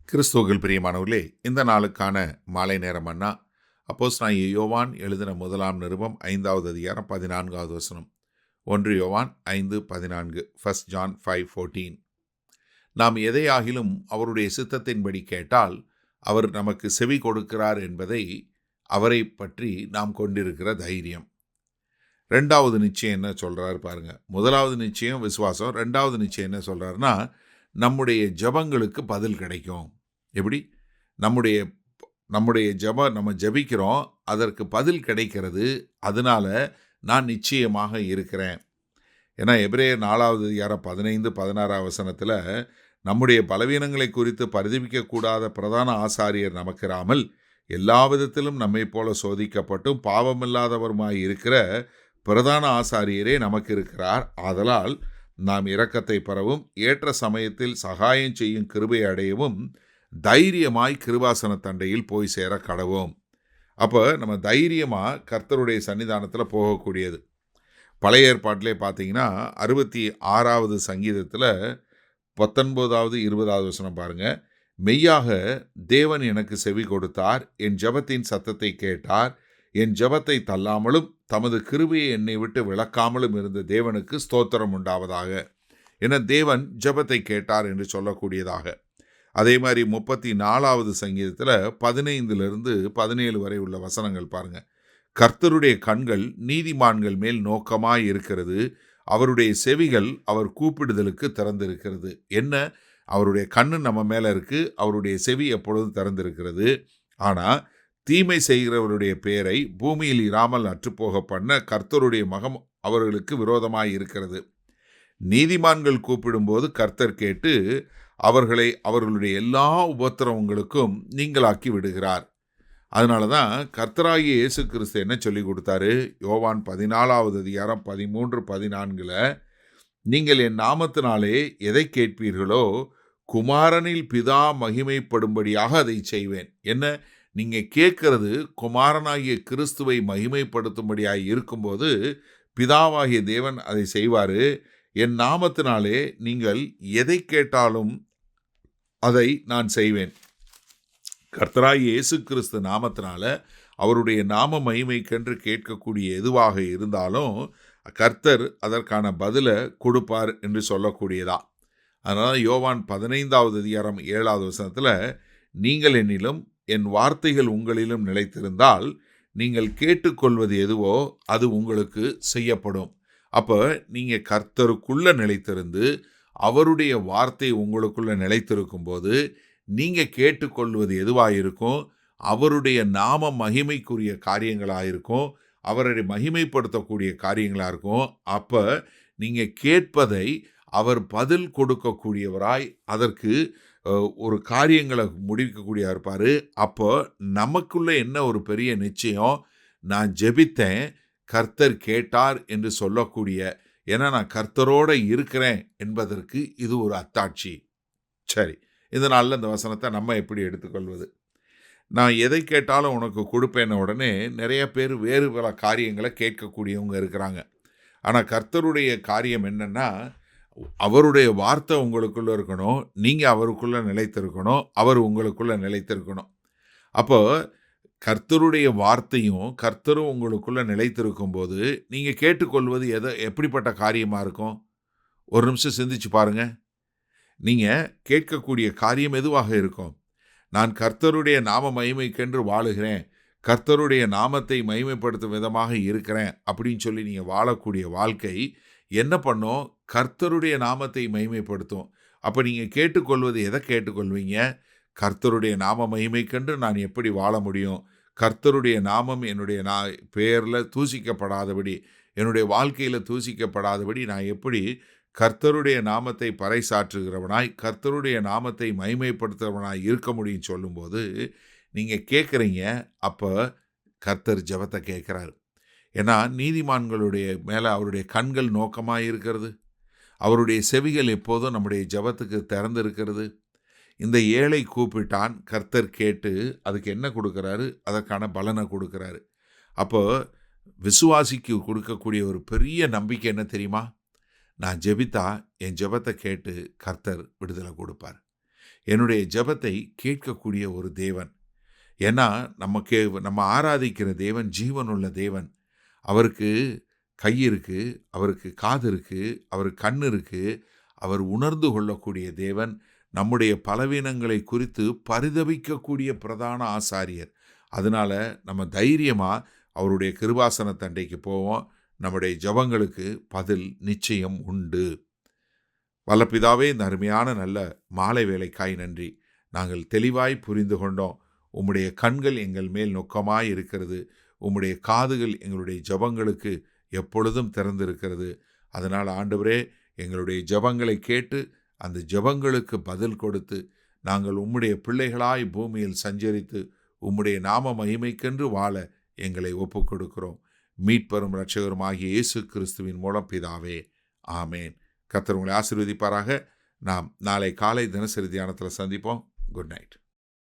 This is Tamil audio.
கிறிஸ்துவுக்குள் பிரியமானவர்களே, இந்த நாளுக்கான மாலை நேர மன்னா அப்போஸ்தலனாகிய யோவான் எழுதின முதலாம் நிருபம் 5வது அதிகாரம் 14வது வசனம். 1 யோவான் 5:14. 1 John 5:14. நாம் எதையாகிலும் அவருடைய சித்தத்தின்படி கேட்டால் அவர் நமக்கு செவி கொடுக்கிறார் என்பதை அவரை பற்றி நாம் கொண்டிருக்கிற தைரியம். ரெண்டாவது நிச்சயம் என்ன சொல்றாரு பாருங்க. முதலாவது நிச்சயம் விசுவாசம். ரெண்டாவது நிச்சயம் என்ன சொல்றாருன்னா, நம்முடைய ஜெபங்களுக்கு பதில் கிடைக்கும். எப்படி? நம்முடைய நம்முடைய நம்ம ஜெபிக்கிறோம், அதற்கு பதில் கிடைக்கிறது. அதனால நான் நிச்சயமாக இருக்கிறேன். ஏன்னா எபிரேயர் 4வது அதிகாரம் 15, 16 வசனத்தில் நம்முடைய பலவீனங்களை குறித்து பரிதபிக்கக்கூடாத பிரதான ஆசாரியர் நமக்கிராமல் எல்லா விதத்திலும் நம்மை போல சோதிக்கப்பட்டும் பாவமில்லாதவருமாய் இருக்கிற பிரதான ஆசாரியரே நமக்கு இருக்கிறார். ஆதலால் நாம் இரக்கத்தை பெறவும் ஏற்ற சமயத்தில் சகாயம் செய்யும் கிருபை அடையவும் தைரியமாய் கிருபாசன தண்டையில் போய் சேர கடவோம். அப்போ நம்ம தைரியமாக கர்த்தருடைய சன்னிதானத்தில் போகக்கூடியது. பழைய ஏற்பாட்டிலே பார்த்தீங்கன்னா 66வது சங்கீதத்தில் 19வது 20வது வசனம் பாருங்கள். மெய்யாக தேவன் எனக்கு செவி கொடுத்தார், என் ஜெபத்தின் சத்தத்தை கேட்டார், என் ஜெபத்தை தள்ளாமலும் தமது கிருபையை என்னை விட்டு விலக்காமலும் இருந்த தேவனுக்கு ஸ்தோத்திரம் உண்டாவதாக. என தேவன் ஜெபத்தை கேட்டார் என்று சொல்லக்கூடியதாக. அதே மாதிரி 34வது சங்கீதத்தில் 15லிருந்து 17 வரை உள்ள வசனங்கள் பாருங்க. கர்த்தருடைய கண்கள் நீதிமான்கள் மேல் நோக்கமாய் இருக்கிறது, அவருடைய செவிகள் அவர் கூப்பிடுதலுக்கு திறந்திருக்கிறது. என்ன? அவருடைய கண்ணு நம்ம மேலே இருக்கு, அவருடைய செவி எப்பொழுதும் திறந்திருக்கிறது. ஆனால் தீமை செய்கிறவருடைய பேரை பூமியில் இராமல் அற்றுப்போக பண்ண கர்த்தருடைய மகம் அவர்களுக்கு விரோதமாய் இருக்கிறது. நீதிமான்கள் கூப்பிடும்போது கர்த்தர் கேட்டு அவர்களை அவர்களுடைய எல்லா உபத்திரவங்களுக்கும் நீங்களாக்கி விடுகிறார். அதனால தான் கர்த்தராகிய இயேசு கிறிஸ்து என்ன சொல்லி கொடுத்தாரு? யோவான் 14வது அதிகாரம் 13, 14 நீங்கள் என் நாமத்தினாலே எதை கேட்பீர்களோ குமாரனில் பிதா மகிமைப்படும்படியாக அதை செய்வேன். என்ன? நீங்கள் கேட்கறது குமாரனாகிய கிறிஸ்துவை மகிமைப்படுத்தும்படியாக இருக்கும்போது பிதாவாகிய தேவன் அதை செய்வார். என் நாமத்தினாலே நீங்கள் எதை கேட்டாலும் அதை நான் செய்வேன். கர்த்தராகிய இயேசு கிறிஸ்து நாமத்தினால அவருடைய நாம மகிமைக்கென்று கேட்கக்கூடிய எதுவாக இருந்தாலும் கர்த்தர் அதற்கான பதிலை கொடுப்பார் என்று சொல்லக்கூடியதா. அதனால் யோவான் 15வது அதிகாரம் 7வது வசனத்தில் நீங்கள் என்னிலும் என் வார்த்தைகள் உங்களிலும் நிலைத்திருந்தால் நீங்கள் கேட்டுக்கொள்வது எதுவோ அது உங்களுக்கு செய்யப்படும். அப்போ நீங்கள் கர்த்தருக்குள்ளே நிலைத்திருந்து அவருடைய வார்த்தை உங்களுக்குள்ளே நிலைத்திருக்கும் போது நீங்கள் கேட்டுக்கொள்வது எதுவாக இருக்கும்? அவருடைய நாம மகிமைக்குரிய காரியங்களாக இருக்கும், அவரை மகிமைப்படுத்தக்கூடிய காரியங்களாக இருக்கும். அப்போ நீங்கள் கேட்பதை அவர் பதில் கொடுக்கக்கூடியவராய் அதற்கு ஒரு காரியங்களை முடிக்கக்கூடிய இருப்பார். அப்போ நமக்குள்ளே என்ன ஒரு பெரிய நிச்சயம்? நான் ஜெபித்தேன், கர்த்தர் கேட்டார் என்று சொல்லக்கூடிய, ஏன்னா நான் கர்த்தரோடு இருக்கிறேன் என்பதற்கு இது ஒரு அத்தாட்சி. சரி, இதனால இந்த வசனத்தை நம்ம எப்படி எடுத்துக்கொள்வது? நான் எதை கேட்டாலும் உனக்கு கொடுப்பேன உடனே நிறைய பேர் வேறு பல காரியங்களை கேட்கக்கூடியவங்க இருக்கிறாங்க. ஆனால் கர்த்தருடைய காரியம் என்னென்னா, அவருடைய வார்த்தை உங்களுக்குள்ளே இருக்கணும், நீங்கள் அவருக்குள்ளே நிலைத்திருக்கணும், அவர் உங்களுக்குள்ளே நிலைத்திருக்கணும். அப்போ கர்த்தருடைய வார்த்தையும் கர்த்தரும் உங்களுக்குள்ளே நிலைத்திருக்கும் போது நீங்கள் கேட்டுக்கொள்வது எப்படிப்பட்ட காரியமாக இருக்கும்? ஒரு நிமிஷம் சிந்திச்சு பாருங்கள். நீங்கள் கேட்கக்கூடிய காரியம் எதுவாக இருக்கும்? நான் கர்த்தருடைய நாம மகிமைக்கென்று வாழுகிறேன், கர்த்தருடைய நாமத்தை மகிமைப்படுத்தும் விதமாக இருக்கிறேன் அப்படின்னு சொல்லி நீங்கள் வாழக்கூடிய வாழ்க்கை என்ன பண்ணும்? கர்த்தருடைய நாமத்தை மகிமைப்படுத்தும். அப்போ நீங்கள் கேட்டுக்கொள்வது எதை கேட்டுக்கொள்வீங்க? கர்த்தருடைய நாம மகிமைக்கென்று நான் எப்படி வாழ முடியும்? கர்த்தருடைய நாமம் என்னுடைய பெயரில் தூசிக்கப்படாதபடி, என்னுடைய வாழ்க்கையில் தூசிக்கப்படாதபடி நான் எப்படி கர்த்தருடைய நாமத்தை பறைசாற்றுகிறவனாய் கர்த்தருடைய நாமத்தை மகிமைப்படுத்துகிறவனாய் இருக்க முடியும் சொல்லும்போது நீங்கள் கேட்குறீங்க. அப்போ கர்த்தர் ஜெபத்தை கேட்குறாரு. ஏன்னா நீதிமான்களுடைய மேலே அவருடைய கண்கள் நோக்கமாக இருக்கிறது, அவருடைய செவிகள் எப்போதும் நம்முடைய ஜெபத்துக்கு திறந்து இருக்கிறது. இந்த ஏழை கூப்பிட்டான், கர்த்தர் கேட்டு அதுக்கு என்ன கொடுக்குறாரு? அதற்கான பலனை கொடுக்குறாரு. அப்போ விசுவாசிக்கு கொடுக்கக்கூடிய ஒரு பெரிய நம்பிக்கை என்ன தெரியுமா? நான் ஜெபித்தா என் ஜெபத்தை கேட்டு கர்த்தர் விடுதலை கொடுப்பார். என்னுடைய ஜெபத்தை கேட்கக்கூடிய ஒரு தேவன். ஏன்னா நம்ம ஆராதிக்கிற தேவன் ஜீவனுள்ள தேவன். அவருக்கு கை இருக்கு, அவருக்கு காது இருக்கு, அவருக்கு கண் இருக்கு. அவர் உணர்ந்து கொள்ளக்கூடிய தேவன். நம்முடைய பலவீனங்களை குறித்து பரிதபிக்கக்கூடிய பிரதான ஆசாரியர். அதனால நம்ம தைரியமா அவருடைய கிருபாசன தண்டைக்கு போவோம். நம்முடைய ஜெபங்களுக்கு பதில் நிச்சயம் உண்டு. வல்ல பிதாவே, இந்த அருமையான நல்ல மாலை வேளைக்காய் நன்றி. நாங்கள் தெளிவாய் புரிந்து கொண்டோம். உம்முடைய கண்கள் எங்கள் மேல் நோக்கமாய் இருக்கிறது. உம்முடைய காதுகள் எங்களுடைய ஜெபங்களுக்கு எப்பொழுதும் திறந்திருக்கிறது. அதனால் ஆண்டவரே, எங்களுடைய ஜெபங்களை கேட்டு அந்த ஜெபங்களுக்கு பதில் கொடுத்து நாங்கள் உம்முடைய பிள்ளைகளாய் பூமியில் சஞ்சரித்து உம்முடைய நாம மகிமைக்கென்று வாழ எங்களை ஒப்புக் கொடுக்கிறோம். மீட்பரும் இரட்சகரும் ஆகிய இயேசு கிறிஸ்துவின் மூலம் பிதாவே, ஆமேன். கர்த்தர் உங்களை ஆசீர்வதிப்பாராக. நாம் நாளை காலை தினசரி தியானத்தில் சந்திப்போம். Good night.